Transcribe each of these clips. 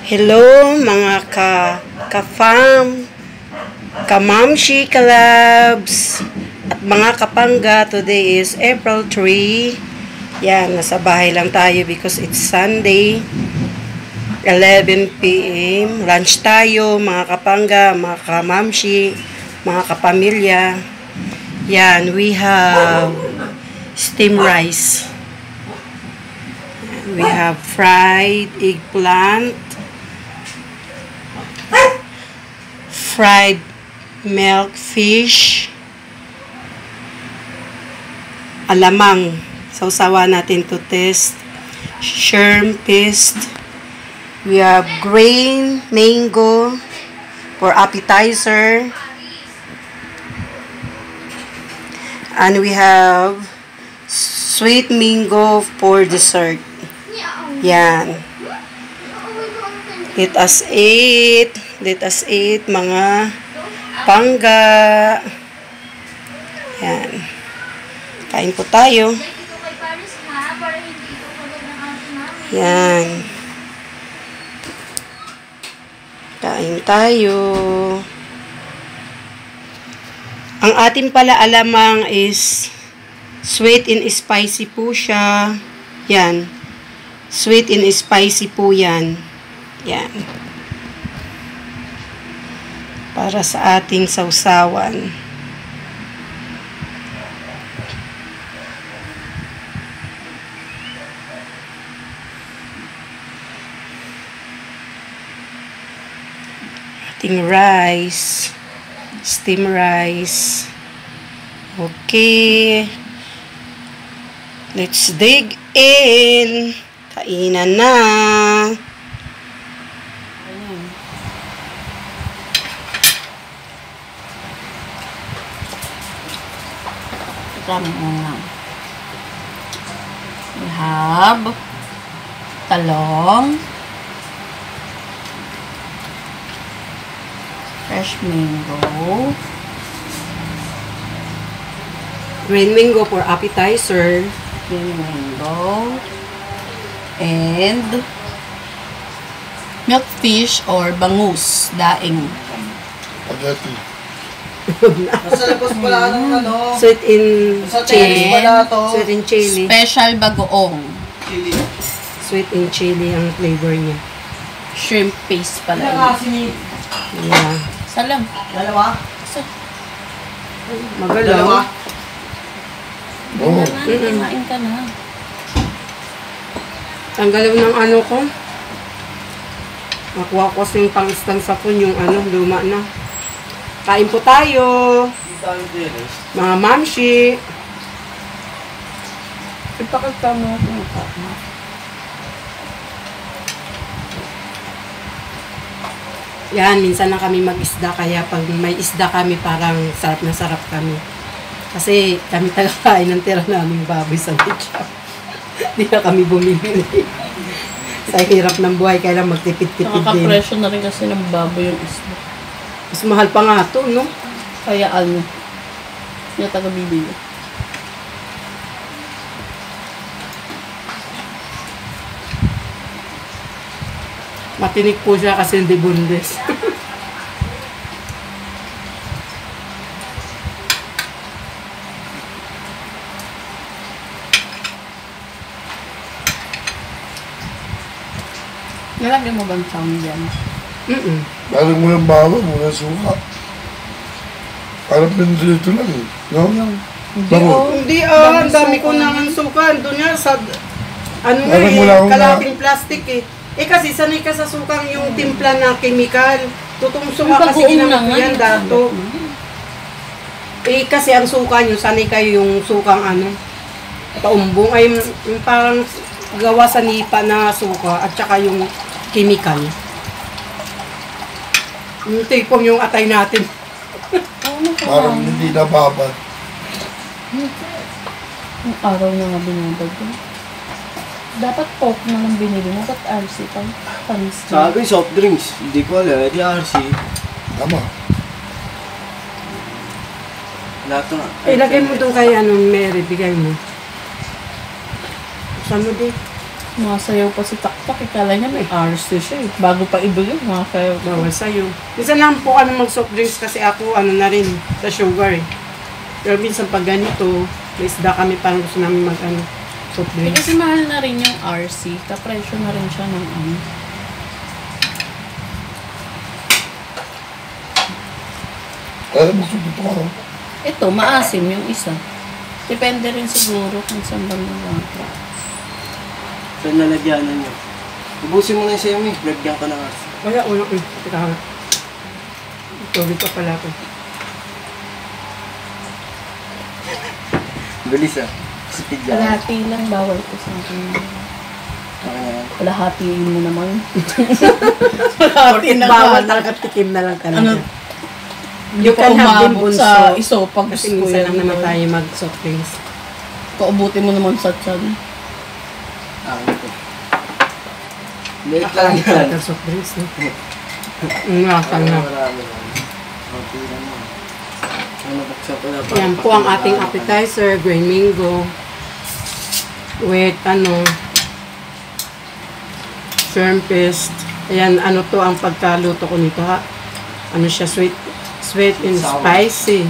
Hello mga ka-farm, ka-mamshi, ka-labs, at mga kapangga. Today is April 3. Yan, nasa bahay lang tayo because it's Sunday, 11 p.m. Lunch tayo mga kapangga, mga ka-mamshi, mga kapamilya. Yan, we have steamed rice. We have fried eggplant, fried milk fish, alamang, sausawa natin to test, shrimp paste. We have green mango for appetizer, and we have sweet mango for dessert. Yan. Let us eat mga pangga. Yan. Kain po tayo. Yan. Kain tayo. Ang ating pala alamang is sweet and spicy po siya. Yan. Sweet and spicy po yan. Yan. Para sa ating sausawan. Ating rice. Steam rice. Okay. Let's dig in. Kainan na. We have talong, fresh mango, green mango for appetizer, green mango, and milk fish or bangus, daing. Spaghetti. Nasa labas pala ng ano. Sweet in chili. Sweet in chili. Special bagoong. Chili. Sweet in chili ang flavor niya. Shrimp paste pala. Yeah. Isa lang. Dalawa? Isa. Magalaw. Dalawa? Oo. Kumain ka na. Ang galaw ng ano ko. Nakuha ko yung pang-stand sa phone, yung ano, luma na. Kain po tayo. Mga mamshi. Ipakita mo ako ng kama. Yan, minsan na kami mag-isda, kaya pag may isda kami, parang sarap na sarap kami. Kasi kami tagakain ng tira naming baboy sa lechon. Hindi na kami bumibili. Sa hirap ng buhay, kaya lang magtipid-tipid din. Nakaka-presyo na rin kasi ng baboy yung isda. Mas mahal pa nga ito, no? Kaya ano, yung taga-bibili. Matinik po siya kasi hindi bundes. Nalagyan mo bang sound yan? Parang walang bawang, walang suka. Parang pinrito lang eh. No? Hindi ang dami ko nang sukan. Doon nga sa, ano nga Parang kalating plastic eh. Eh kasi sanay ka sa sukang yung timpla na chemical. Tutong suka kasi ginamit ko yan dato. Eh kasi ang suka nyo, sanay kayo yung sukang ano, paumbong. Ay yung parang gawa sa nipa na suka at saka yung chemical. Yung tipong yung atay natin. Parang hindi nababad. Yung araw na nga binabag ko. Dapat Coke na lang binili mo. Ba't RC pang panis? Sabi, soft drinks. Hindi ko alam. Di RC. Tama. Lahat na. Ilagay mo doon kay ano, Mary, bigay mo. Saan mo din? Masayaw pa si Taktak. Ikala niya may RC siya eh. Bago pa ibigay, masayaw pa. Bawal sa'yo. Minsan lang po kami mag-soft drinks kasi ako ano na rin, sa sugar eh. Pero minsan pag ganito, may isda kami parang gusto namin mag-ano, soft Eh, drinks. kasi mahal na rin yung RC. Kapresyo na rin siya ng ano. Kaya mo sulit ako. Ito, maasim yung isa. Depende rin siguro kung saan ba nalagyan. Saan nalagyanan nyo? Ubusin mo na yung sa'yo, Miss. Lagyan ka na nga. Kaya ulo, teka nga. Tubig pa pala ako. Bilis ah. Speed yan. Kalahati lang, bawal ko sa akin. Okay na yan. Kalahatiin mo naman. Porkit bawal talaga, tikim na lang talaga. Ano? You can have din bunso. sa isopag. Kasi minsan lang naman tayo mag-soft drinks. Paubutin mo naman sa tiyan. Ah, ito. Late lang yan. Talaga soft drinks, no? Nga, na. Marami lang. Okay lang mo. Ano, buksan ko na pa. Yan po ang ating appetizer, green mango. With, shrimp paste. Ayan, ano to ang pagkaluto ko nito, ha? Ano siya, sweet and Sour. spicy.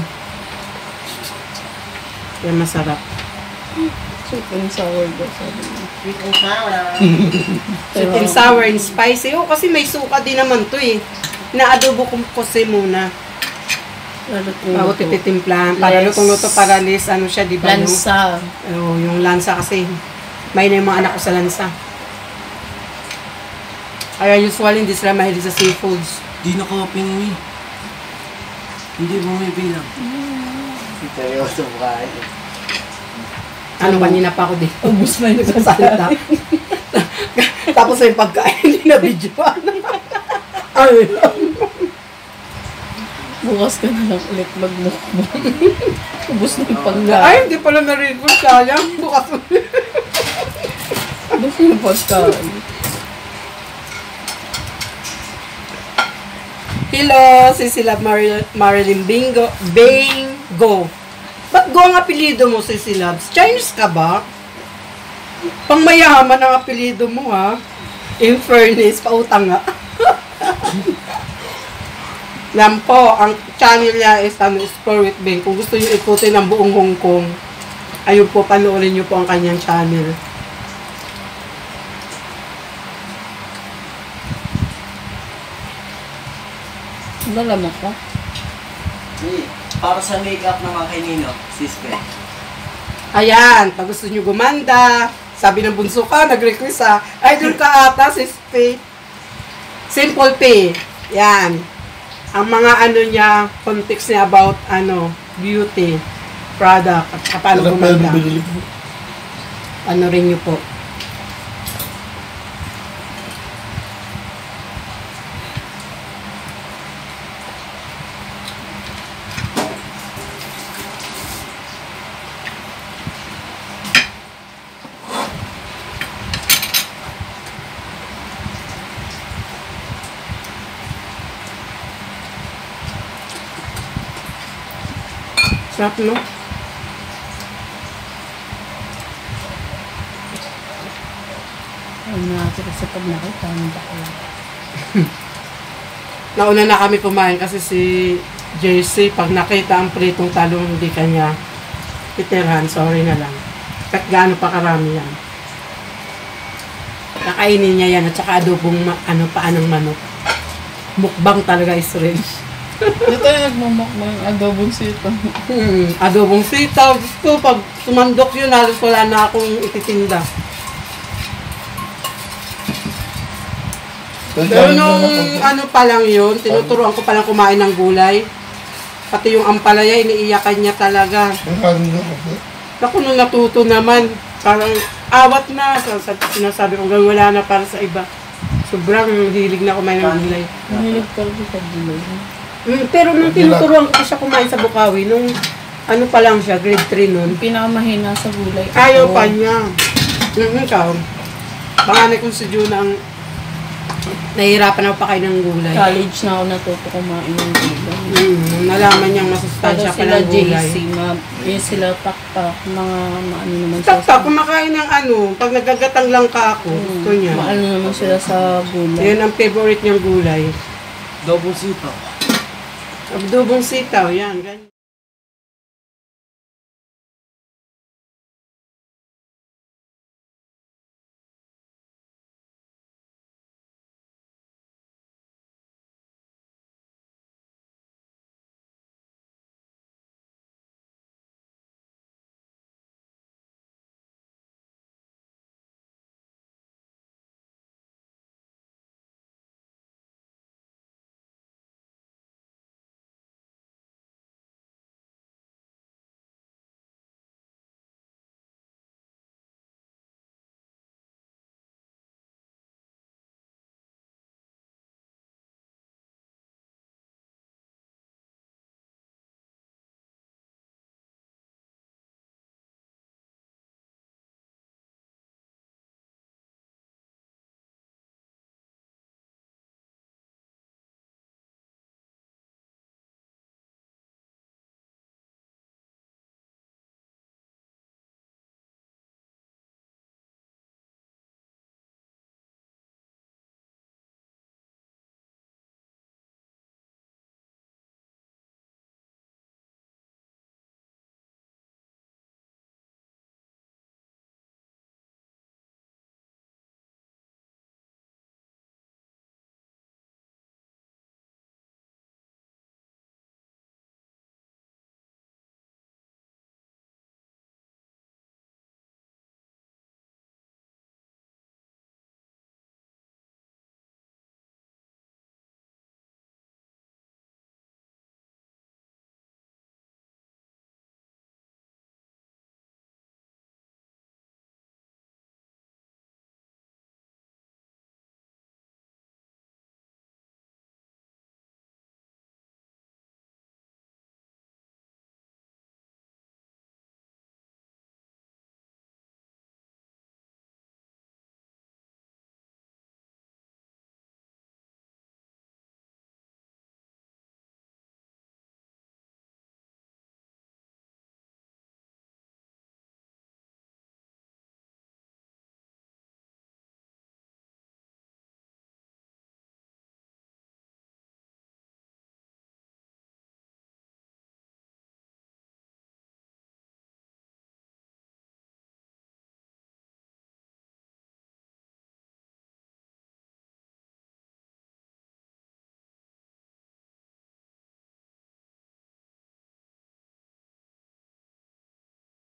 Yan, masarap. Sweet and sour daw, sabi mo. Sweet and sour. Sweet and sour and spicy. Oh, kasi may suka din naman to eh. Inaadobo ko kasi muna. Bago tititimplahan. Para Less. lutong-luto para less, ano siya, di ba? Lansa. Oh, yung lansa kasi. May na yung mga anak ko sa lansa. Kaya usually hindi sila mahilig sa seafoods. Di na-copy mo eh. Hindi bumibilang. Seryoso mo kain. Ano, kanina pa ako din. Ubus na yung Nagsasalita. Tapos yung pagkain, hindi na video. Ay, Bukas ka na lang ulit magmukbang. Ubus na yung ay, pagkain. hindi pala na-record. Sayang. Bukas. Ubus na yung pagkain. Hello, si sila Marilyn Bingo. Ba't Go ang apelido mo, Cecilabs? Chinese ka ba? Pangmayaman ang apelido mo, ha? In fairness, pautang nga. Yan po, ang channel niya is Explore with Bing. Kung gusto niyo ikutin ang buong Hong Kong, ayun po, panoorin niyo po ang kanyang channel. Lalamok ko. Para sa make-up naman kay Nino, Sispe. Ayan, pag gusto nyo gumanda, sabi ng bunso ka, nag-request ha, idol ka ata, sis Faith. Simple Pay. Yan. Ang mga ano niya, context niya about beauty, product, at saka paano Ano pa yung gumanda. binili ko? Ano rin nyo po. Sarap, no? Ayun na natin kasi pag nakita, ano ba kaya? Nauna na kami kumain kasi si JC, pag nakita ang pritong talong, hindi kanya titirhan. Sorry na lang. Kahit gaano pa karami yan. Kakainin niya yan at saka adobong paanong manok. Mukbang talaga is real. Dito yung nagmamukbang adobong sito. Adobong sitaw. Gusto, pag sumandok yun, halos wala na akong ititinda. Pero nung pa lang yun, tinuturuan ko palang kumain ng gulay. Pati yung ampalaya, iniiyakan niya talaga. Naku, nung natuto naman, parang awat na. Sinasabi ko, wala na para sa iba. Sobrang hilig na kumain ng gulay. Mahilig pa rin sa gulay. Pero nung tinuturuan ko siya kumain sa Bukawi, nung pa lang siya, grade 3 nun, Pinakamahina sa gulay. ayaw pa niya. Ikaw. Panganay kong si Juna ang Nahihirapan ako pa kayo ng gulay. College na ako natuto kumain ng gulay. Nalaman niyang Pero masustansya pa sila ng gulay. JC, yun sila taktak, mga maano naman sila. Takta, kumakain ng pag nagagatang lang ka ako, gusto niya. Maano naman sila sa gulay. Yan ang favorite niyang gulay. Double sitaw. Abdubong sitaw, yan. Ganyan.